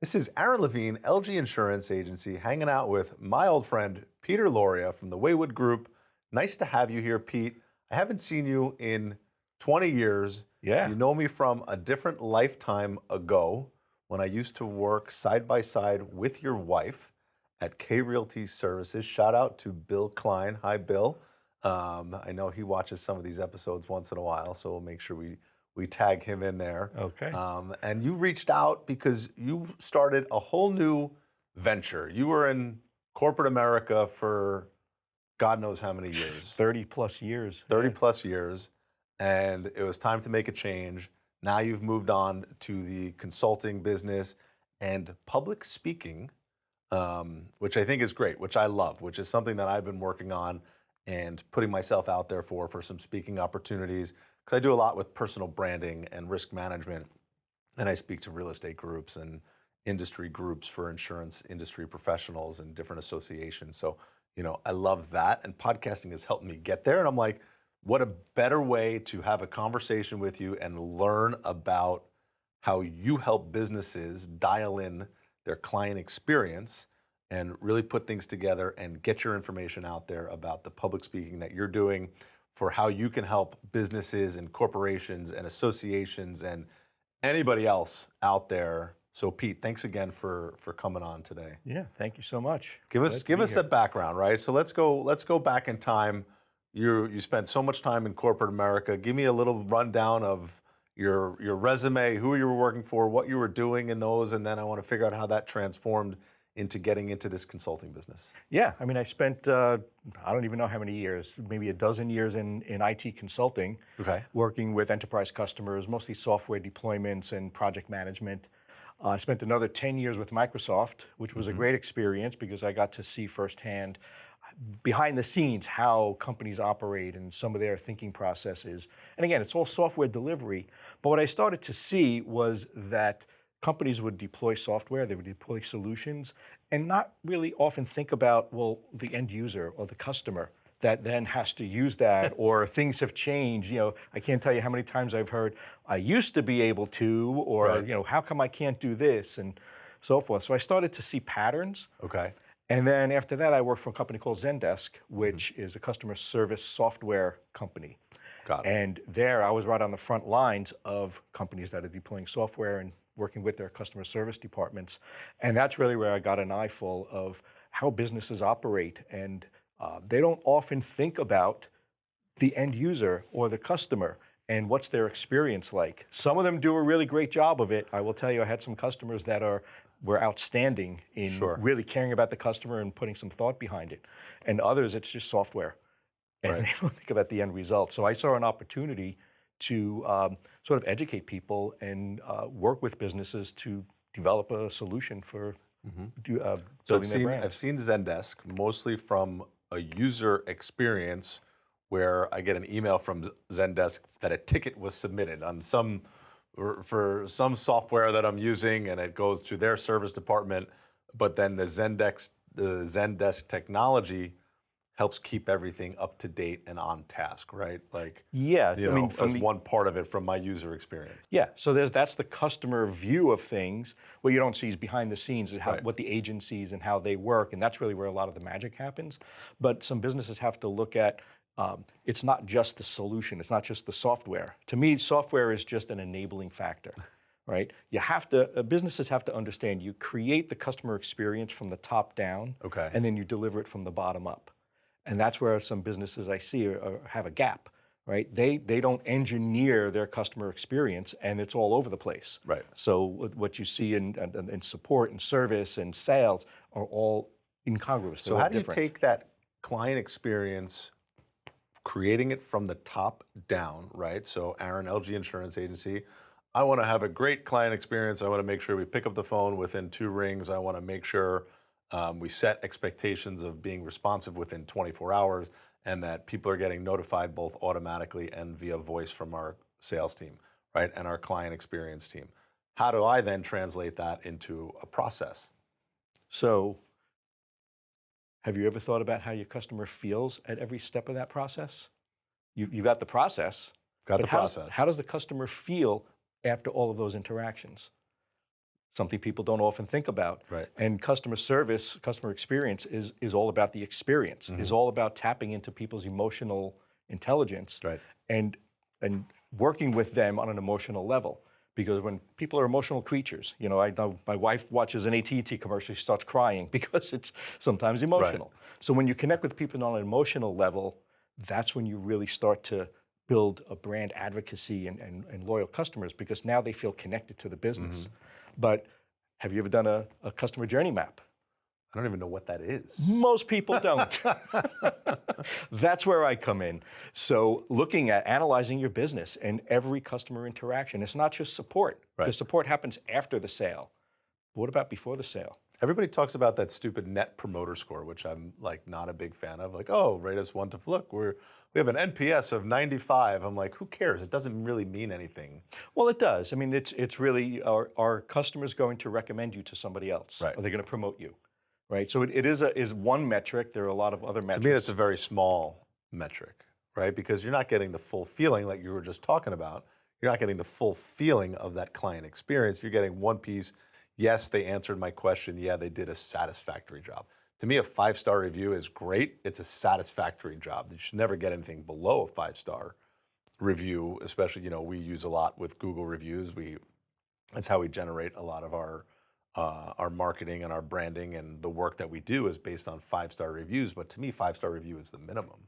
This is Aaron Levine, LG Insurance Agency, hanging out with my old friend, Peter Lauria from the Waywood Group. Nice to have you here, Pete. I haven't seen you in 20 years. Yeah. You know me from a different lifetime ago when I used to work side by side with your wife at K Realty Services. Shout out to Bill Klein. Hi, Bill. I know he watches some of these episodes once in a while, so we'll make sure we tag him in there. Okay. And you reached out because you started a whole new venture. You were in corporate America for God knows how many years. 30 plus years. 30 plus years. And it was time to make a change. Now you've moved on to the consulting business and public speaking, which I think is great, which I love, which is something that I've been working on and putting myself out there for some speaking opportunities. Because I do a lot with personal branding and risk management, and I speak to real estate groups and industry groups for insurance industry professionals and different associations. So, I love that, and podcasting has helped me get there. And I'm like, what a better way to have a conversation with you and learn about how you help businesses dial in their client experience and really put things together and get your information out there about the public speaking that you're doing, for how you can help businesses and corporations and associations and anybody else out there. So Pete, thanks again for coming on today. Yeah, thank you so much. Give us the background, right? So let's go back in time. You spent so much time in corporate America. Give me a little rundown of your resume, who you were working for, what you were doing in those, and then I want to figure out how that transformed into getting into this consulting business. Yeah, I mean, I spent, I don't even know how many years, maybe a dozen years in IT consulting, Okay. working with enterprise customers, mostly software deployments and project management. I spent another 10 years with Microsoft, which was a great experience because I got to see firsthand behind the scenes how companies operate and some of their thinking processes. And again, it's all software delivery. But what I started to see was that companies would deploy software, they would deploy solutions, and not really often think about, well, the end user or the customer that then has to use that, or things have changed. I can't tell you how many times I've heard, I used to be able to, or, Right. How come I can't do this, and so forth. So I started to see patterns. Okay. And then after that, I worked for a company called Zendesk, which is a customer service software company. Got it. And there I was right on the front lines of companies that are deploying software and working with their customer service departments. And that's really where I got an eyeful of how businesses operate. And they don't often think about the end user or the customer and what's their experience like. Some of them do a really great job of it. I will tell you, I had some customers that were outstanding in Sure. really caring about the customer and putting some thought behind it. And others, it's just software. And Right. they don't think about the end result. So I saw an opportunity to sort of educate people and work with businesses to develop a solution for So building their brand. I've seen Zendesk mostly from a user experience where I get an email from Zendesk that a ticket was submitted on for some software that I'm using, and it goes to their service department. But then the Zendesk technology helps keep everything up to date and on task, right? Like, Yeah, that's one part of it from my user experience. yeah. So that's the customer view of things. What you don't see is behind the scenes, is Right. what the agencies and how they work, and that's really where a lot of the magic happens. But some businesses have to look at it's not just the solution, it's not just the software. To me, software is just an enabling factor, right? Businesses have to understand you create the customer experience from the top down, Okay. and then you deliver it from the bottom up. And that's where some businesses I see have a gap, right? They don't engineer their customer experience, and it's all over the place. Right. So what you see in support and service and sales are all incongruous. So how do you take that client experience, creating it from the top down, right? So Aaron, LG Insurance Agency, I want to have a great client experience. I want to make sure we pick up the phone within 2 rings. I want to make sure we set expectations of being responsive within 24 hours, and that people are getting notified both automatically and via voice from our sales team, right? And our client experience team. How do I then translate that into a process? So have you ever thought about how your customer feels at every step of that process? You got the process. Got but the process. How does the customer feel after all of those interactions? something people don't often think about. Right. And customer service, customer experience is all about the experience, is all about tapping into people's emotional intelligence Right. and and working with them on an emotional level. Because when people are emotional creatures, I know my wife watches an AT&T commercial, she starts crying because it's sometimes emotional. So when you connect with people on an emotional level, that's when you really start to build a brand advocacy and loyal customers, because now they feel connected to the business. But have you ever done a customer journey map? I don't even know what that is. Most people don't. That's where I come in. So looking at analyzing your business and every customer interaction, it's not just support. Right. Because support happens after the sale. But what about before the sale? Everybody talks about that stupid net promoter score, which I'm like not a big fan of. Like, oh, rate us 1 to look, we have an NPS of 95. I'm like, who cares? It doesn't really mean anything. Well, it does. I mean, it's really, are customers going to recommend you to somebody else? Right. Are they going to promote you? Right. So it is one metric. There are a lot of other metrics. To me, that's a very small metric, right? Because you're not getting the full feeling like you were just talking about. You're not getting the full feeling of that client experience. You're getting one piece. Yes, they answered my question. Yeah, they did a satisfactory job. To me, a 5-star review is great. It's a satisfactory job. You should never get anything below a 5-star review, especially, we use a lot with Google reviews. That's how we generate a lot of our marketing and our branding, and the work that we do is based on 5-star reviews. But to me, 5-star review is the minimum.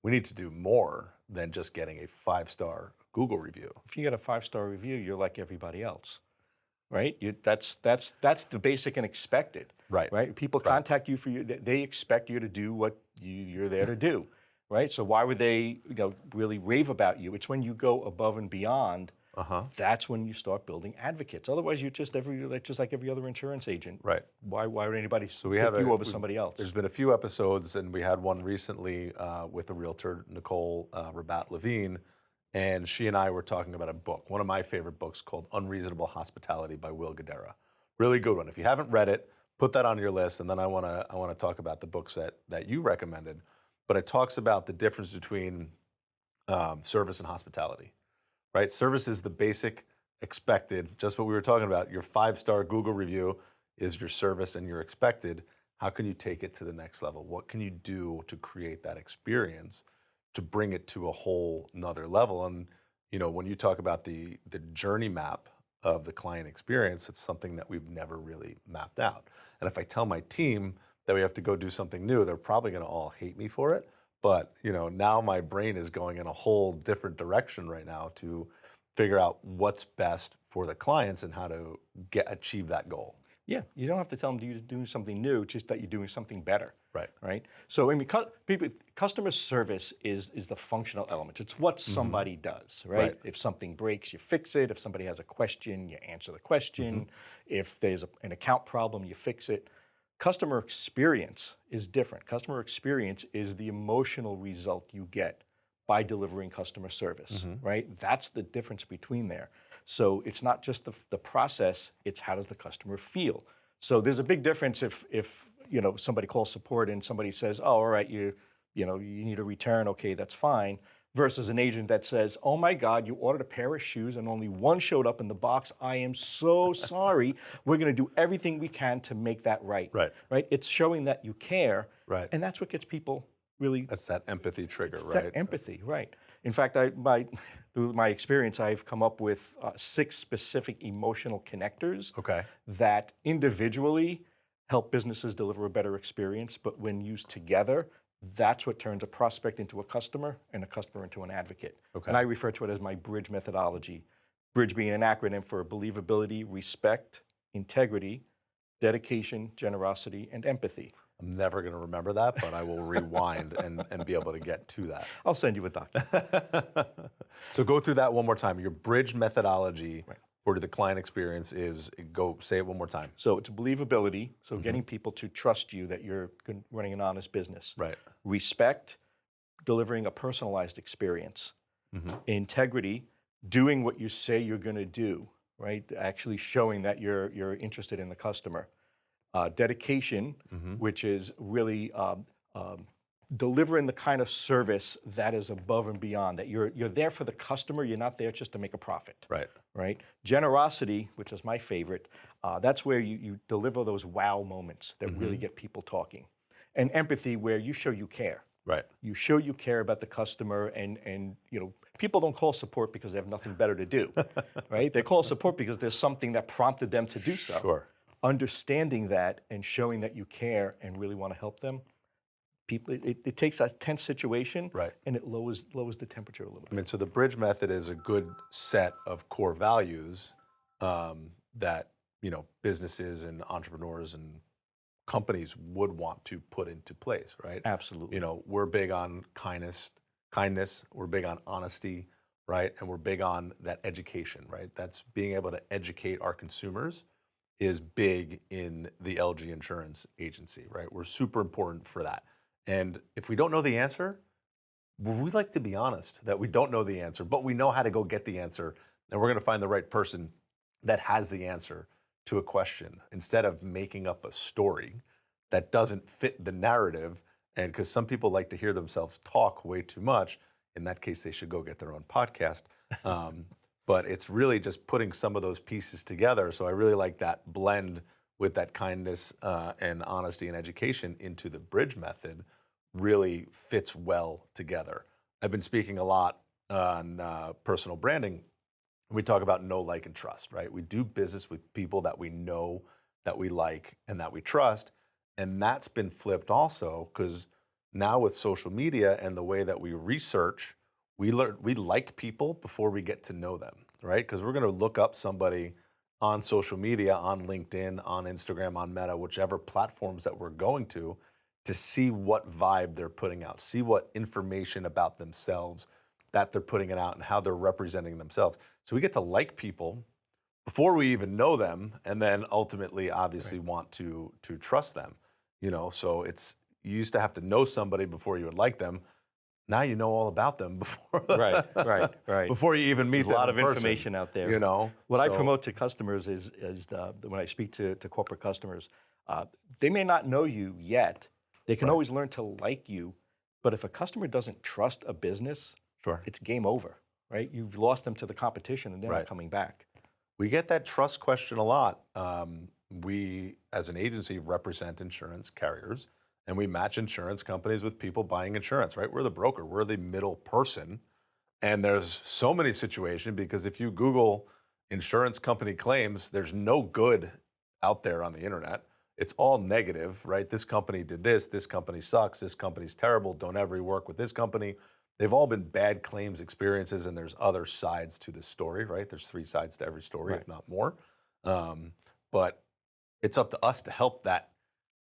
We need to do more than just getting a 5-star Google review. If you get a 5-star review, you're like everybody else, right? That's the basic and expected, Right. Right? People contact you for you. They expect you to do what you're there to do, right? So why would they, really rave about you? It's when you go above and beyond. That's when you start building advocates. Otherwise, you're just like every other insurance agent. Right. Why would anybody we have pick you over somebody else? There's been a few episodes, and we had one recently with a realtor, Nicole Rabat-Levine, and she and I were talking about a book, one of my favorite books, called Unreasonable Hospitality by Will Guidara. Really good one. If you haven't read it, put that on your list, and then I want to talk about the books that you recommended. But it talks about the difference between service and hospitality. Right? Service is the basic, expected, just what we were talking about. Your 5-star Google review is your service and your expected. How can you take it to the next level? What can you do to create that experience to bring it to a whole nother level? And, when you talk about the journey map of the client experience, it's something that we've never really mapped out. And if I tell my team that we have to go do something new, they're probably going to all hate me for it. But, now my brain is going in a whole different direction right now to figure out what's best for the clients and how to achieve that goal. Yeah, you don't have to tell them you're doing something new, just that you're doing something better. Right. Right. So I mean, customer service is the functional element. It's what somebody does, right? If something breaks, you fix it. If somebody has a question, you answer the question. If there's an account problem, you fix it. Customer experience is different. Customer experience is the emotional result you get by delivering customer service, right? That's the difference between there. So it's not just the process, it's how does the customer feel. So there's a big difference if somebody calls support and somebody says, oh, all right, you need a return, okay, that's fine, versus an agent that says, oh my God, you ordered a pair of shoes and only one showed up in the box. I am so sorry. We're going to do everything we can to make that right. Right. It's showing that you care. Right. And that's what gets people really. That's that empathy trigger, right? That empathy, right. In fact, through my experience, I've come up with 6 specific emotional connectors that individually help businesses deliver a better experience, but when used together, that's what turns a prospect into a customer and a customer into an advocate. And I refer to it as my BRIDGE methodology. BRIDGE being an acronym for believability, respect, integrity, dedication, generosity, and empathy. I'm never going to remember that, but I will rewind and be able to get to that. I'll send you a document. So go through that one more time. Your BRIDGE methodology for the client experience is, say it one more time. So it's believability, so getting people to trust you that you're running an honest business. Right. Respect, delivering a personalized experience. Integrity, doing what you say you're going to do, right? Actually showing that you're interested in the customer. Dedication, which is really delivering the kind of service that is above and beyond, that you're there for the customer, you're not there just to make a profit. Right. Right? Generosity, which is my favorite, That's where you deliver those wow moments that really get people talking. And empathy, where you show you care. Right. You show you care about the customer, and people don't call support because they have nothing better to do, right? They call support because there's something that prompted them to do so. Sure. Understanding that and showing that you care and really want to help them, people, it takes a tense situation, Right. and it lowers the temperature a little I bit. mean, so the bridge method is a good set of core values that businesses and entrepreneurs and companies would want to put into place, right? Absolutely. We're big on kindness. We're big on honesty, right? And we're big on that education, right? That's being able to educate our consumers is big in the LG Insurance Agency, right? We're super important for that. And if we don't know the answer, we like to be honest that we don't know the answer, but we know how to go get the answer, and we're going to find the right person that has the answer to a question instead of making up a story that doesn't fit the narrative. And because some people like to hear themselves talk way too much, in that case, they should go get their own podcast. But it's really just putting some of those pieces together. So I really like that blend with that kindness and honesty and education into the bridge method really fits well together. I've been speaking a lot on personal branding. We talk about know, like, and trust, right? We do business with people that we know, that we like, and that we trust. And that's been flipped also because now with social media and the way that we research, we like people before we get to know them, right? Because we're going to look up somebody on social media, on LinkedIn, on Instagram, on Meta, whichever platforms that we're going to see what vibe they're putting out, see what information about themselves that they're putting it out and how they're representing themselves. So we get to like people before we even know them, and then ultimately, obviously, want to trust them. So you used to have to know somebody before you would like them. Now you know all about them before Right. before you even meet There's a them lot in of person, information out there. What I So promote to customers is when I speak to corporate customers, they may not know you yet. They can right, always learn to like you, but if a customer doesn't trust a business, sure, it's game over, right? You've lost them to the competition, and they're right. not coming back. We get that trust question a lot. We, as an agency, represent insurance carriers, and we match insurance companies with people buying insurance, right? We're the broker, we're the middle person. And there's so many situations because if you Google insurance company claims, there's no good out there on the internet. It's all negative, right? This company did this company sucks, this company's terrible, don't ever work with this company. They've all been bad claims experiences, and there's other sides to the story, right? There's 3 sides to every story, Right. if not more. But it's up to us to help that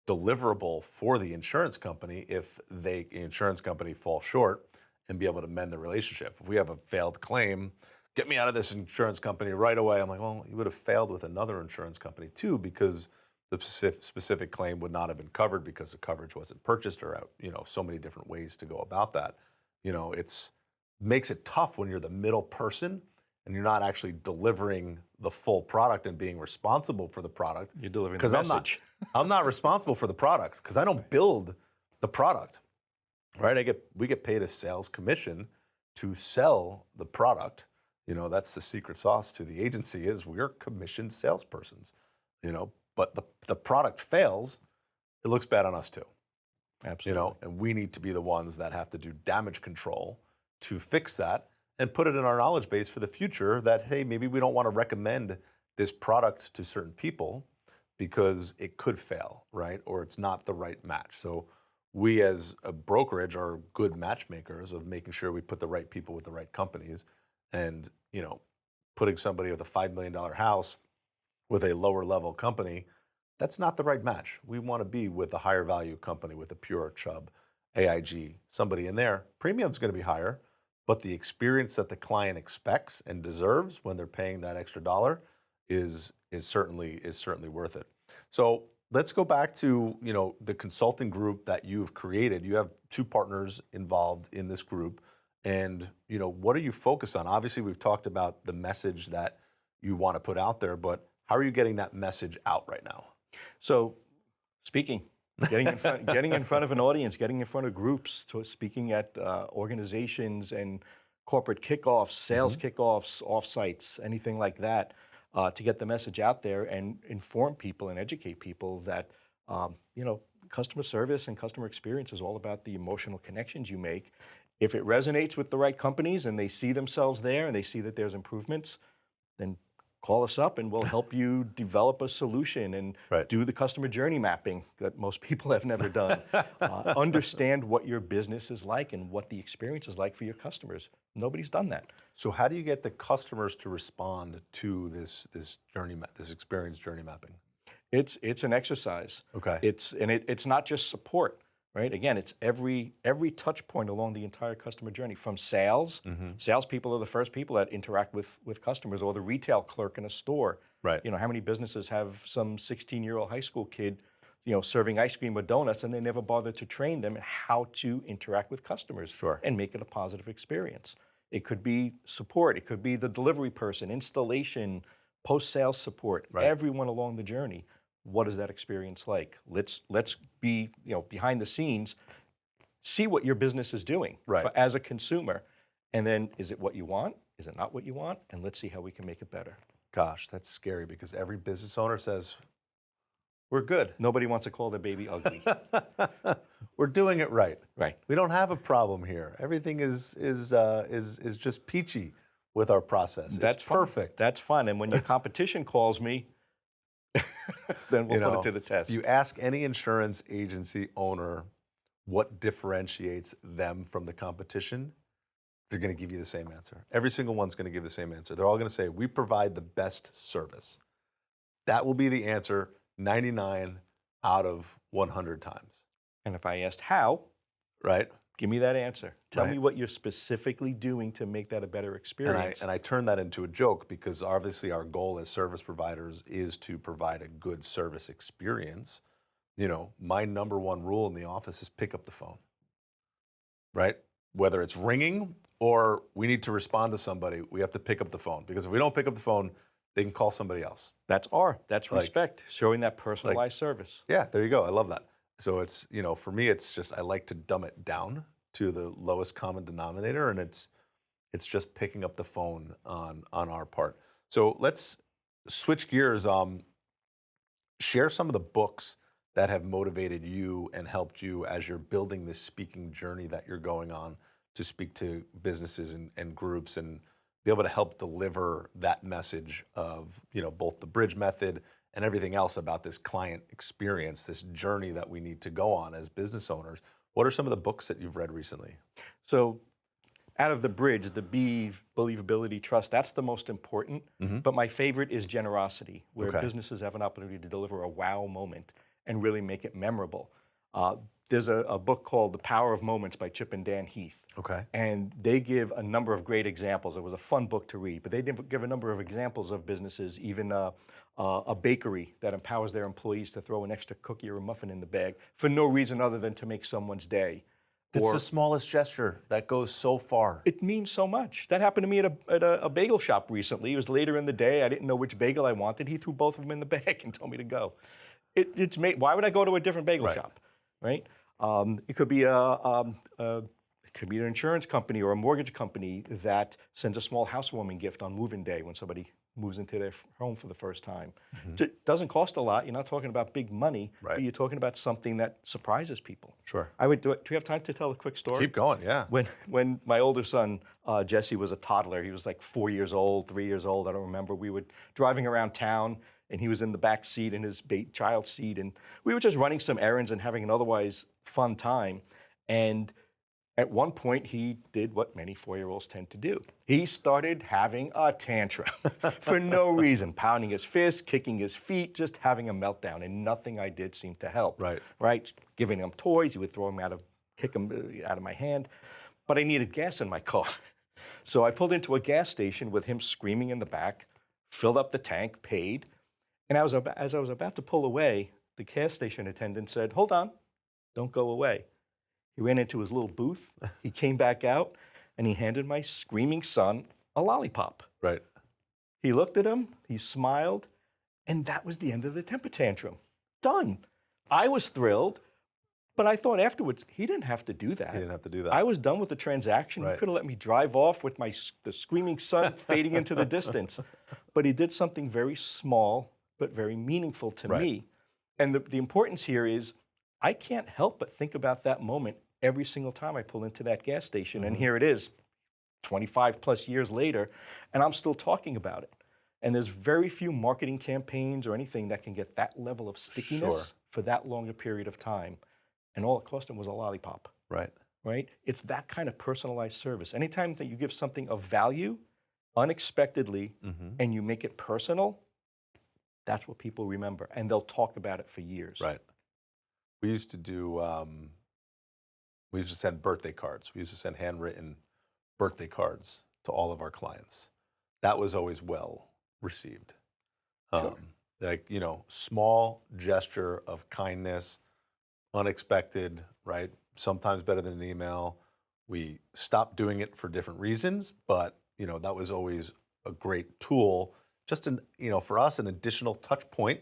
deliverable for the insurance company if the insurance company falls short and be able to mend the relationship. If we have a failed claim, get me out of this insurance company right away. I'm like, well, you would have failed with another insurance company too because the specific claim would not have been covered because the coverage wasn't purchased or so many different ways to go about that. It's makes it tough when you're the middle person and you're not actually delivering the full product and being responsible for the product. You're delivering the Because message. I'm not responsible for the product because I don't build the product, right? We get paid a sales commission to sell the product. That's the secret sauce to the agency is we're commissioned salespersons. But the product fails, it looks bad on us too. Absolutely. And we need to be the ones that have to do damage control to fix that and put it in our knowledge base for the future that, hey, maybe we don't want to recommend this product to certain people because it could fail, right? Or it's not the right match. So we as a brokerage are good matchmakers of making sure we put the right people with the right companies and, putting somebody with a $5 million house with a lower level company, that's not the right match. We want to be with a higher value company with a pure Chubb, AIG, somebody in there. Premium's going to be higher, but the experience that the client expects and deserves when they're paying that extra dollar is certainly worth it. So let's go back to the consulting group that you've created. You have 2 partners involved in this group, and what are you focused on? Obviously, we've talked about the message that you want to put out there, but how are you getting that message out right now? So, speaking, getting in front of an audience, getting in front of groups, speaking at organizations and corporate kickoffs, sales kickoffs, offsites, anything like that. to get the message out there and inform people and educate people that, customer service and customer experience is all about the emotional connections you make. If it resonates with the right companies and they see themselves there and they see that there's improvements, then call us up and we'll help you develop a solution and Right. do the customer journey mapping that most people have never done. Understand what your business is like and what the experience is like for your customers. Nobody's done that. So how do you get the customers to respond to this experience journey mapping? It's an exercise. Okay. It's not just support, right? Again, it's every touch point along the entire customer journey, from sales. Salespeople are the first people that interact with customers, or the retail clerk in a store. Right. How many businesses have some 16-year-old high school kid, serving ice cream or donuts, and they never bother to train them in how to interact with customers Sure. and make it a positive experience. It could be support. It could be the delivery person, installation, post-sales support, Right. everyone along the journey. What is that experience like? Let's be, behind the scenes, see what your business is doing Right. as a consumer. And then, is it what you want? Is it not what you want? And let's see how we can make it better. Gosh, that's scary because every business owner says, we're good. Nobody wants to call their baby ugly. We're doing it right. Right. We don't have a problem here. Everything is just peachy with our process. That's it's fun. perfect. That's fun. And when your competition calls me, then we'll put it to the test. If you ask any insurance agency owner what differentiates them from the competition, they're going to give you the same answer. Every single one's going to give the same answer. They're all going to say, we provide the best service. That will be the answer 99 out of 100 times. And if I asked how, Right? give me that answer. Tell Right. me what you're specifically doing to make that a better experience. And I turn that into a joke because obviously our goal as service providers is to provide a good service experience. My number one rule in the office is pick up the phone, right? Whether it's ringing or we need to respond to somebody, we have to pick up the phone, because if we don't pick up the phone, they can call somebody else. That's respect, showing that personalized service. Yeah, there you go. I love that. So it's, for me, it's just, I like to dumb it down to the lowest common denominator, and it's just picking up the phone on our part. So let's switch gears. Share some of the books that have motivated you and helped you as you're building this speaking journey that you're going on to speak to businesses and groups and be able to help deliver that message of, both the bridge method and everything else about this client experience, this journey that we need to go on as business owners. What are some of the books that you've read recently? So out of the bridge, the B, believability, trust, that's the most important. But my favorite is generosity, where Okay. businesses have an opportunity to deliver a wow moment and really make it memorable. There's a book called The Power of Moments by Chip and Dan Heath. Okay. And they give a number of great examples. It was a fun book to read, but they give a number of examples of businesses, even a bakery that empowers their employees to throw an extra cookie or a muffin in the bag for no reason other than to make someone's day. It's the smallest gesture that goes so far. It means so much. That happened to me at a bagel shop recently. It was later in the day. I didn't know which bagel I wanted. He threw both of them in the bag and told me to go. Why would I go to a different bagel shop, right? It could be an insurance company or a mortgage company that sends a small housewarming gift on move-in day when somebody moves into their home for the first time. It doesn't cost a lot. You're not talking about big money, Right. but you're talking about something that surprises people. Sure. Do we have time to tell a quick story? Keep going, yeah. When my older son, Jesse, was a toddler, he was like 4 years old, 3 years old, I don't remember. We were driving around town, and he was in the back seat in his child seat, and we were just running some errands and having an otherwise fun time. And at one point, he did what many 4-year-olds tend to do. He started having a tantrum for no reason, pounding his fist, kicking his feet, just having a meltdown, and nothing I did seemed to help. Right? Giving him toys, he would throw them kick them out of my hand. But I needed gas in my car. So I pulled into a gas station with him screaming in the back, filled up the tank, paid. And as I was about to pull away, the gas station attendant said, "Hold on, don't go away." He ran into his little booth. He came back out, and he handed my screaming son a lollipop. Right. He looked at him, he smiled, and that was the end of the temper tantrum. Done. I was thrilled, But I thought afterwards, he didn't have to do that. He didn't have to do that. I was done with the transaction. He Right. could have let me drive off with the screaming sun fading into the distance. But he did something very small, but very meaningful to Right. me. And the importance here is I can't help but think about that moment every single time I pull into that gas station. And here it is, 25 plus years later, and I'm still talking about it. And there's very few marketing campaigns or anything that can get that level of stickiness Sure. for that long a period of time. And all it cost him was a lollipop, Right. right? It's that kind of personalized service. Anytime that you give something of value unexpectedly and you make it personal, that's what people remember. And they'll talk about it for years. Right. We used to do, we used to send birthday cards. We used to send handwritten birthday cards to all of our clients. That was always well received. Sure. Like, you know, small gesture of kindness, unexpected, right? Sometimes better than an email. We stopped doing it for different reasons, but, you know, that was always a great tool. Just an, you know, for us, an additional touch point,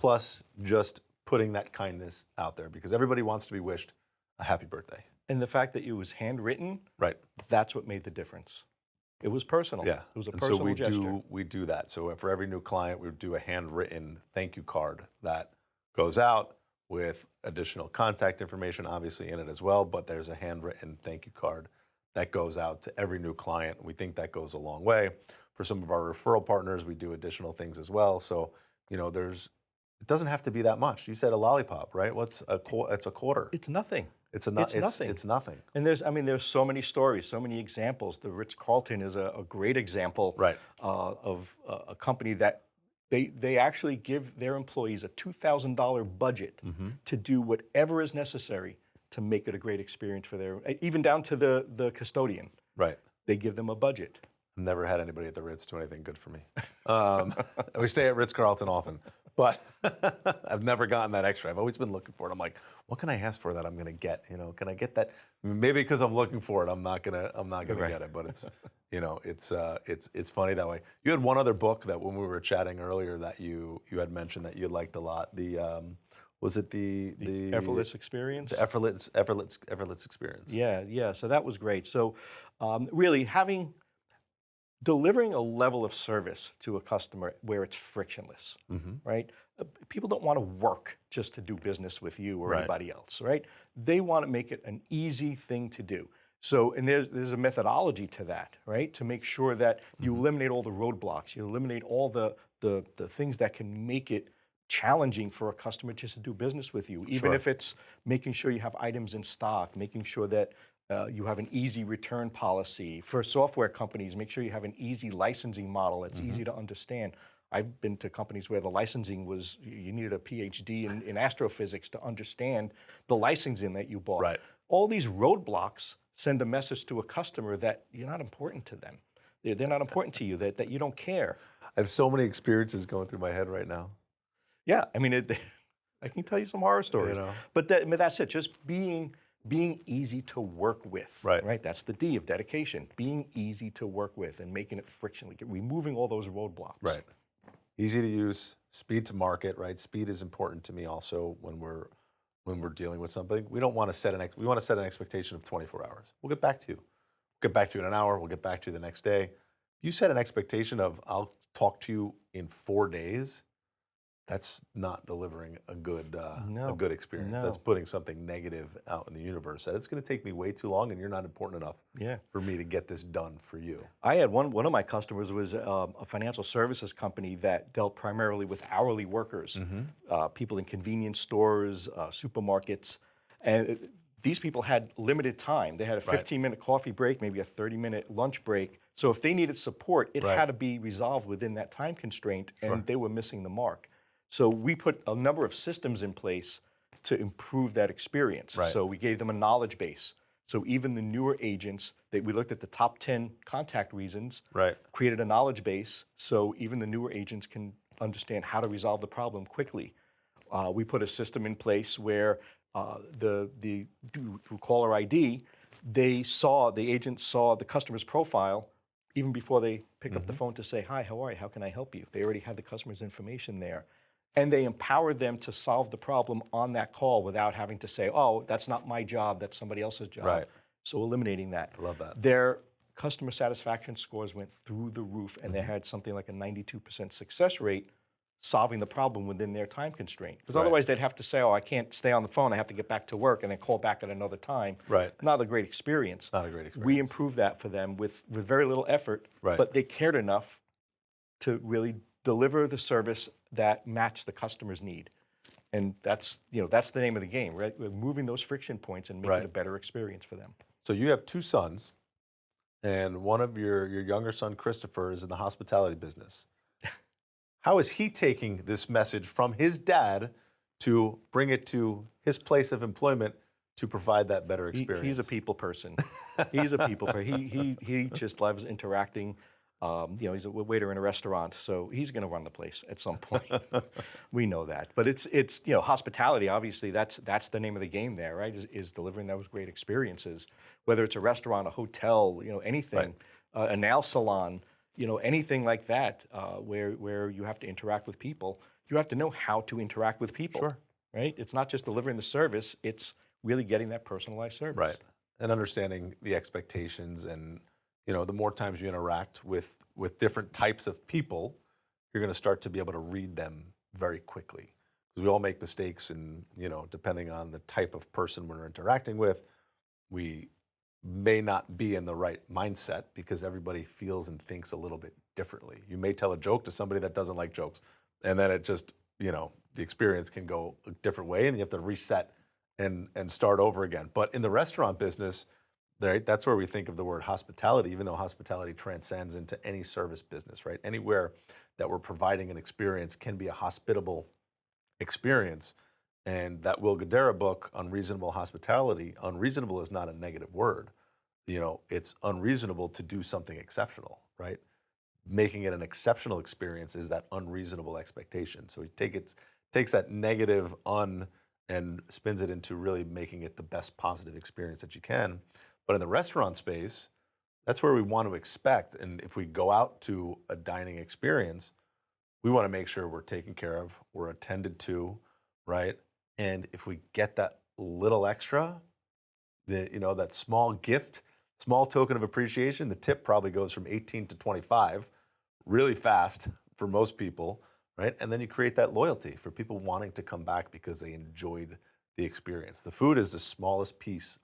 plus just putting that kindness out there because everybody wants to be wished a happy birthday. And the fact that it was handwritten, Right. that's what made the difference. It was personal. Yeah. It was a And personal so gesture. we do that. So for every new client, we would do a handwritten thank you card that goes out with additional contact information, obviously in it as well. But there's a handwritten thank you card that goes out to every new client. We think that goes a long way. For some of our referral partners, we do additional things as well. So, you know, it doesn't have to be that much. You said a lollipop, right? It's a quarter. It's nothing. It's nothing. It's nothing. And there's so many stories, so many examples. The Ritz-Carlton is a great example Right. of a company that they actually give their employees a $2,000 budget to do whatever is necessary to make it a great experience for even down to the custodian. Right. They give them a budget. Never had anybody at the Ritz do anything good for me. We stay at Ritz-Carlton often, but I've never gotten that extra. I've always been looking for it. I'm like, what can I ask for that I'm going to get? You know, can I get that? Maybe because I'm looking for it, I'm not gonna Right. get it. But it's, you know, it's funny that way. You had one other book that when we were chatting earlier that you had mentioned that you liked a lot. The was it the Effortless experience. the effortless experience? Yeah. So that was great. So really delivering a level of service to a customer where it's frictionless, right? People don't want to work just to do business with you or Right. anybody else, right? They want to make it an easy thing to do. So, and there's a methodology to that, right? To make sure that you eliminate all the roadblocks, you eliminate all the things that can make it challenging for a customer just to do business with you, even Sure. if it's making sure you have items in stock, making sure that you have an easy return policy. For software companies, make sure you have an easy licensing model that's easy to understand. I've been to companies where the licensing was, you needed a PhD in astrophysics to understand the licensing that you bought. Right. All these roadblocks send a message to a customer that you're not important to them. They're not important to you, that you don't care. I have so many experiences going through my head right now. Yeah, I mean, I can tell you some horror stories. know. But that's it, just being easy to work with, Right. That's the D of dedication, being easy to work with and making it frictionless, removing all those roadblocks. Right. Easy to use, speed to market, right? Speed is important to me also when we're dealing with something. We don't want to we want to set an expectation of 24 hours. We'll get back to you. We'll get back to you in an hour. We'll get back to you the next day. You set an expectation of I'll talk to you in 4 days. That's not delivering a good experience. No. That's putting something negative out in the universe. That it's going to take me way too long, and you're not important enough Yeah. for me to get this done for you. I had one of my customers was a financial services company that dealt primarily with hourly workers, people in convenience stores, supermarkets, and these people had limited time. They had a 15-minute coffee break, maybe a 30-minute lunch break. So if they needed support, it Right. had to be resolved within that time constraint, Sure. and they were missing the mark. So we put a number of systems in place to improve that experience. Right. So we gave them a knowledge base. So even the newer agents, we looked at the top 10 contact reasons, Right. created a knowledge base so even the newer agents can understand how to resolve the problem quickly. We put a system in place where through caller ID, the agent saw the customer's profile even before they picked up the phone to say, hi, how are you? How can I help you? They already had the customer's information there. and they empowered them to solve the problem on that call without having to say, oh, that's not my job, that's somebody else's job. Right. So eliminating that. I love that. Their customer satisfaction scores went through the roof, and they Mm-hmm. had something like a 92% success rate solving the problem within their time constraint. Because Right. otherwise they'd have to say, oh, I can't stay on the phone, I have to get back to work, and then call back at another time. Right. Not a great experience. Not a great experience. We improved that for them with very little effort, Right. but they cared enough to really deliver the service that matched the customer's need. And that's, that's the name of the game, right? We're moving those friction points and making Right. it a better experience for them. So you have two sons, and one of your younger son, Christopher, is in the hospitality business. How is he taking this message from his dad to bring it to his place of employment to provide that better experience? He's a people person. He's a people person. He just loves interacting. He's a waiter in a restaurant, so he's going to run the place at some point. We know that. But it's hospitality. Obviously, that's the name of the game there, right? Is delivering those great experiences, whether it's a restaurant, a hotel, anything, a nail salon, anything like that, where you have to interact with people. You have to know how to interact with people. Sure. Right? It's not just delivering the service; it's really getting that personalized service. Right. And understanding the expectations, and the more times you interact with different types of people, you're going to start to be able to read them very quickly. Because we all make mistakes, and depending on the type of person we're interacting with, we may not be in the right mindset because everybody feels and thinks a little bit differently. You may tell a joke to somebody that doesn't like jokes, and then it just, the experience can go a different way, and you have to reset and start over again. But in the restaurant business, right, that's where we think of the word hospitality, even though hospitality transcends into any service business, right? Anywhere that we're providing an experience can be a hospitable experience. And that Will Guidara book, Unreasonable Hospitality, unreasonable is not a negative word. It's unreasonable to do something exceptional, right? Making it an exceptional experience is that unreasonable expectation. So he takes that negative and spins it into really making it the best positive experience that you can. But in the restaurant space, that's where we want to expect. And if we go out to a dining experience, we want to make sure we're taken care of, we're attended to, right? And if we get that little extra, that small gift, small token of appreciation, the tip probably goes from 18 to 25 really fast for most people, right? And then you create that loyalty for people wanting to come back because they enjoyed the experience. The food is the smallest piece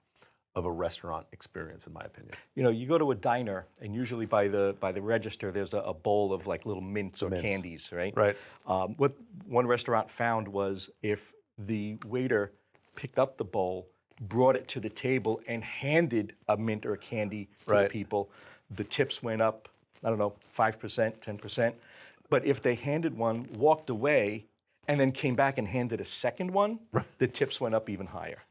of a restaurant experience, in my opinion. You go to a diner, and usually by the register, there's a bowl of like little mints or candies, right? Right. What one restaurant found was if the waiter picked up the bowl, brought it to the table, and handed a mint or a candy to the people, the tips went up, 5%, 10%. But if they handed one, walked away, and then came back and handed a second one, the tips went up even higher.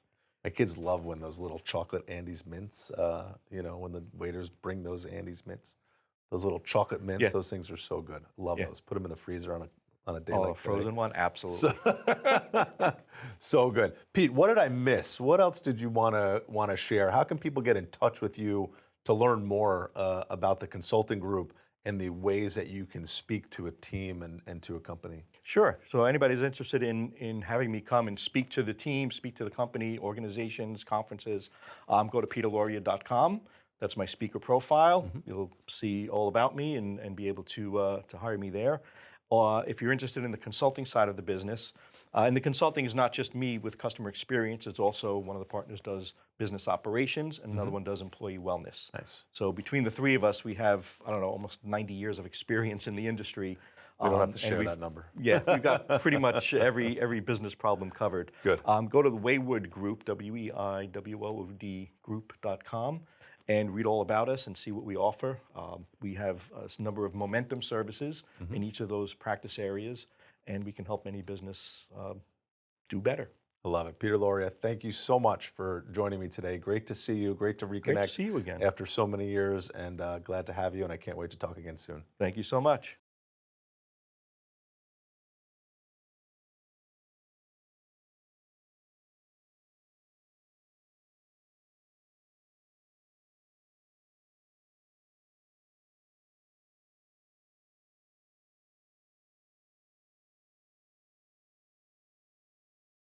My kids love when those little chocolate Andes mints, when the waiters bring those Andes mints, those little chocolate mints, those things are so good. Love those. Put them in the freezer on a day like a frozen today. one, absolutely. So good. Pete, what did I miss? What else did you want to share? How can people get in touch with you to learn more about the consulting group and the ways that you can speak to a team and to a company? Sure. So anybody's interested in having me come and speak to the team, speak to the company, organizations, conferences, go to peterlauria.com. That's my speaker profile. You'll see all about me and be able to hire me there. If you're interested in the consulting side of the business, and the consulting is not just me with customer experience, it's also one of the partners does business operations and another one does employee wellness. Nice. So between the three of us, we have, almost 90 years of experience in the industry. We don't have to share that number. Yeah, we've got pretty much every business problem covered. Good. Go to the Weiwood Group, WEIWOOD group.com, and read all about us and see what we offer. We have a number of momentum services in each of those practice areas, and we can help any business do better. I love it. Peter Lauria, thank you so much for joining me today. Great to see you. Great to reconnect. Great to see you again. After so many years, and glad to have you, and I can't wait to talk again soon. Thank you so much.